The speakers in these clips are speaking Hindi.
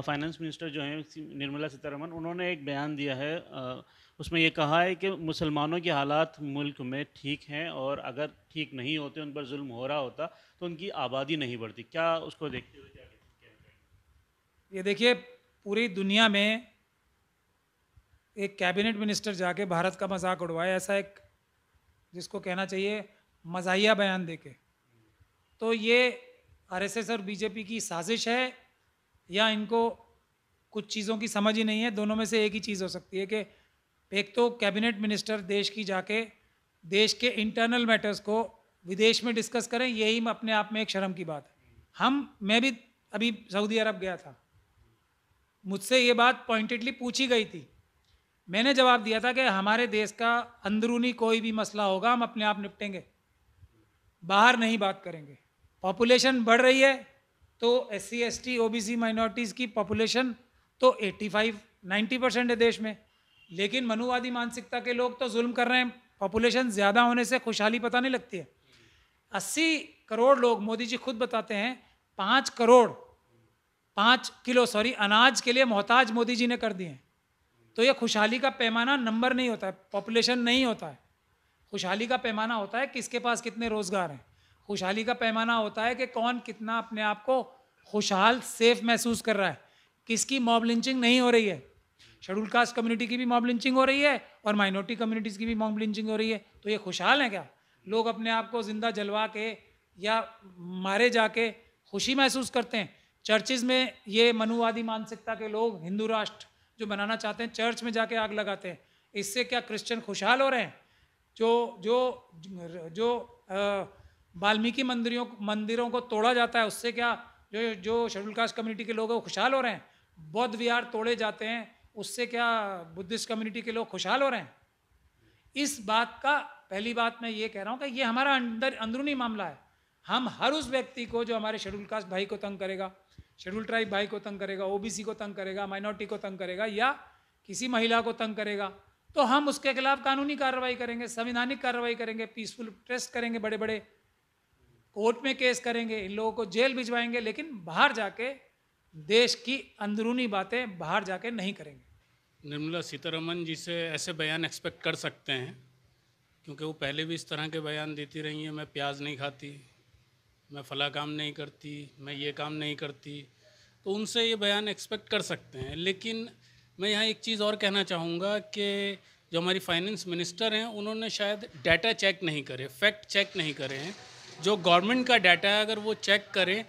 फाइनेंस मिनिस्टर जो हैं निर्मला सीतारमण, उन्होंने एक बयान दिया है, उसमें ये कहा है कि मुसलमानों के हालात मुल्क में ठीक हैं और अगर ठीक नहीं होते, उन पर जुल्म हो रहा होता तो उनकी आबादी नहीं बढ़ती। क्या उसको देखते हुए क्या कहना चाहेंगे? ये देखिए, पूरी दुनिया में एक कैबिनेट मिनिस्टर जाके भारत का मजाक उड़वाए, ऐसा एक जिसको कहना चाहिए मजाहिया बयान देके, तो ये आरएसएस और बीजेपी की साजिश है या इनको कुछ चीज़ों की समझ ही नहीं है। दोनों में से एक ही चीज़ हो सकती है कि एक तो कैबिनेट मिनिस्टर देश की जाके देश के इंटरनल मैटर्स को विदेश में डिस्कस करें, यही अपने आप में एक शर्म की बात है। मैं भी अभी सऊदी अरब गया था, मुझसे ये बात पॉइंटेडली पूछी गई थी। मैंने जवाब दिया था कि हमारे देश का अंदरूनी कोई भी मसला होगा हम अपने आप निपटेंगे, बाहर नहीं बात करेंगे। पॉपुलेशन बढ़ रही है तो SC ST OBC माइनॉरिटीज़ की पॉपुलेशन तो 85-90% है देश में, लेकिन मनुवादी मानसिकता के लोग तो जुल्म कर रहे हैं। पॉपुलेशन ज़्यादा होने से खुशहाली पता नहीं लगती है। 80 करोड़ लोग, मोदी जी खुद बताते हैं 5 किलो अनाज के लिए मोहताज मोदी जी ने कर दिए हैं। तो ये खुशहाली का पैमाना नंबर नहीं होता है, पॉपुलेशन नहीं होता है। खुशहाली का पैमाना होता है किसके पास कितने रोज़गार हैं। खुशहाली का पैमाना होता है कि कौन कितना अपने आप को खुशहाल सेफ महसूस कर रहा है, किसकी मॉब लिंचिंग नहीं हो रही है। शेड्यूल कास्ट कम्युनिटी की भी मॉब लिंचिंग हो रही है और माइनॉरिटी कम्युनिटीज़ की भी मॉब लिंचिंग हो रही है। तो ये खुशहाल हैं क्या? लोग अपने आप को ज़िंदा जलवा के या मारे जाके खुशी महसूस करते हैं। चर्चिज़ में ये मनुवादी मानसिकता के लोग हिंदू राष्ट्र जो बनाना चाहते हैं, चर्च में जाके आग लगाते हैं। इससे क्या क्रिश्चियन खुशहाल हो रहे हैं? जो जो जो वाल्मीकि मंदिरों को तोड़ा जाता है, उससे क्या जो जो शेड्यूल कास्ट कम्युनिटी के लोग हैं वो खुशहाल हो रहे हैं? बौद्ध विहार तोड़े जाते हैं, उससे क्या बुद्धिस्ट कम्युनिटी के लोग खुशहाल हो रहे हैं? इस बात का पहली बात मैं ये कह रहा हूँ कि ये हमारा अंदरूनी मामला है। हम हर उस व्यक्ति को जो हमारे शेड्यूल कास्ट भाई को तंग करेगा, शेड्यूल ट्राइब भाई को तंग करेगा, OBC को तंग करेगा, माइनॉरिटी को तंग करेगा या किसी महिला को तंग करेगा, तो हम उसके खिलाफ कानूनी कार्रवाई करेंगे, संवैधानिक कार्रवाई करेंगे, पीसफुल प्रोटेस्ट करेंगे, बड़े बड़े कोर्ट में केस करेंगे, इन लोगों को जेल भिजवाएंगे, लेकिन बाहर जाके देश की अंदरूनी बातें बाहर जाके नहीं करेंगे। निर्मला सीतारमण जी से ऐसे बयान एक्सपेक्ट कर सकते हैं, क्योंकि वो पहले भी इस तरह के बयान देती रही हैं। मैं प्याज नहीं खाती, मैं फला काम नहीं करती, मैं ये काम नहीं करती, तो उनसे ये बयान एक्सपेक्ट कर सकते हैं। लेकिन मैं यहाँ एक चीज़ और कहना चाहूँगा कि जो हमारी फाइनेंस मिनिस्टर हैं, उन्होंने शायद डाटा चेक नहीं करे, फैक्ट चेक नहीं करे हैं। जो गवर्नमेंट का डाटा है अगर वो चेक करें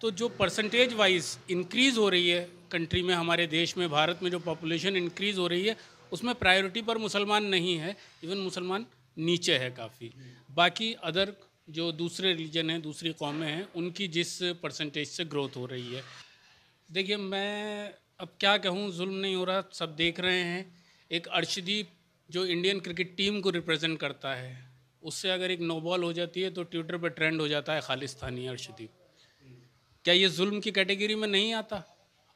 तो जो परसेंटेज वाइज इंक्रीज़ हो रही है कंट्री में, हमारे देश में, भारत में जो पॉपुलेशन इंक्रीज़ हो रही है, उसमें प्रायोरिटी पर मुसलमान नहीं है, इवन मुसलमान नीचे है काफ़ी। बाकी अदर जो दूसरे रिलीजन हैं, दूसरी कौमें हैं, उनकी जिस परसेंटेज से ग्रोथ हो रही है। देखिए, मैं अब क्या कहूँ, जुल्म नहीं हो रहा, सब देख रहे हैं। एक अर्शदीप जो इंडियन क्रिकेट टीम को रिप्रेजेंट करता है, उससे अगर एक नो बॉल हो जाती है तो ट्विटर पर ट्रेंड हो जाता है खालिस्तानी अर्शदीप। क्या ये जुल्म की कैटेगरी में नहीं आता?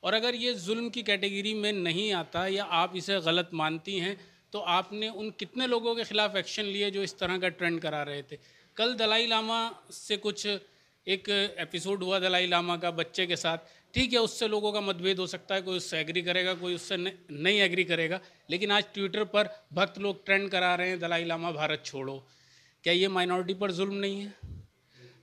और अगर ये जुल्म की कैटेगरी में नहीं आता या आप इसे गलत मानती हैं, तो आपने उन कितने लोगों के ख़िलाफ़ एक्शन लिए जो इस तरह का ट्रेंड करा रहे थे? कल दलाई लामा से कुछ एक एपिसोड हुआ दलाई लामा का बच्चे के साथ, ठीक है, उससे लोगों का मतभेद हो सकता है, कोई उससे एग्री करेगा, कोई उससे नहीं एग्री करेगा, लेकिन आज ट्विटर पर भक्त लोग ट्रेंड करा रहे हैं दलाई लामा भारत छोड़ो। क्या ये माइनॉरिटी पर जुल्म नहीं है?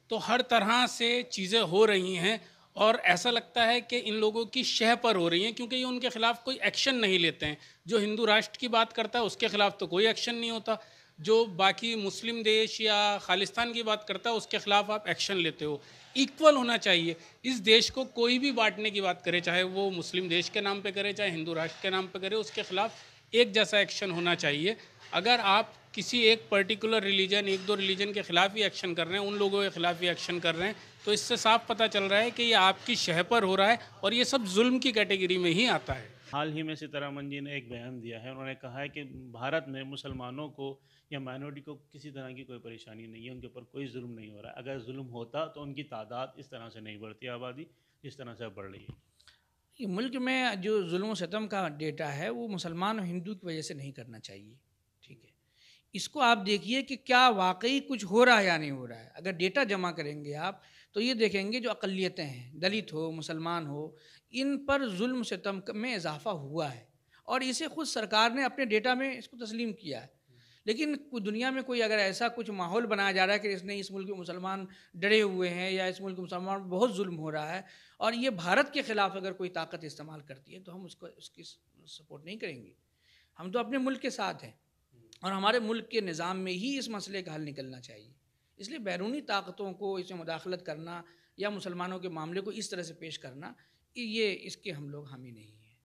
तो हर तरह से चीज़ें हो रही हैं और ऐसा लगता है कि इन लोगों की शह पर हो रही हैं, क्योंकि ये उनके खिलाफ कोई एक्शन नहीं लेते हैं। जो हिंदू राष्ट्र की बात करता है उसके खिलाफ तो कोई एक्शन नहीं होता, जो बाकी मुस्लिम देश या खालिस्तान की बात करता है उसके खिलाफ आप एक्शन लेते हो। इक्वल होना चाहिए। इस देश को कोई भी बांटने की बात करे, चाहे वो मुस्लिम देश के नाम पे करे, चाहे हिंदू राष्ट्र के नाम पे करे, उसके खिलाफ एक जैसा एक्शन होना चाहिए। अगर आप किसी एक पर्टिकुलर रिलीजन, एक दो रिलीजन के ख़िलाफ़ ही एक्शन कर रहे हैं, उन लोगों के ख़िलाफ़ ही एक्शन कर रहे हैं, तो इससे साफ पता चल रहा है कि ये आपकी शह पर हो रहा है और ये सब जुल्म की कैटेगरी में ही आता है। हाल ही में सीतारमण जी ने एक बयान दिया है, उन्होंने कहा है कि भारत में मुसलमानों को या माइनॉरिटी को किसी तरह की कोई परेशानी नहीं है, उनके ऊपर कोई जुल्म नहीं हो रहा है। अगर जुल्म होता तो उनकी तादाद इस तरह से नहीं बढ़ती, आबादी जिस तरह से अब बढ़ रही है। ये मुल्क में जो जुल्म सितम का डेटा है वो मुसलमान और हिंदू की वजह से नहीं करना चाहिए, ठीक है। इसको आप देखिए कि क्या वाकई कुछ हो रहा है या नहीं हो रहा है। अगर डेटा जमा करेंगे आप तो ये देखेंगे जो अक़लियतें हैं, दलित हो, मुसलमान हो इन पर जुल्म सितम में इजाफा हुआ है और इसे खुद सरकार ने अपने डेटा में इसको तस्लीम किया है। लेकिन दुनिया में कोई अगर ऐसा कुछ माहौल बनाया जा रहा है कि इसने इस मुल्क के मुसलमान डरे हुए हैं या इस मुल्क के मुसलमान पर बहुत जुल्म हो रहा है और ये भारत के ख़िलाफ़ अगर कोई ताकत इस्तेमाल करती है तो हम उसकी सपोर्ट नहीं करेंगे। हम तो अपने मुल्क के साथ हैं और हमारे मुल्क के निज़ाम में ही इस मसले का हल निकलना चाहिए। इसलिए बैरूनी ताकतों को इसमें मुदाखलत करना या मुसलमानों के मामले को इस तरह से पेश करना, ये इसके हम लोग हामी नहीं हैं।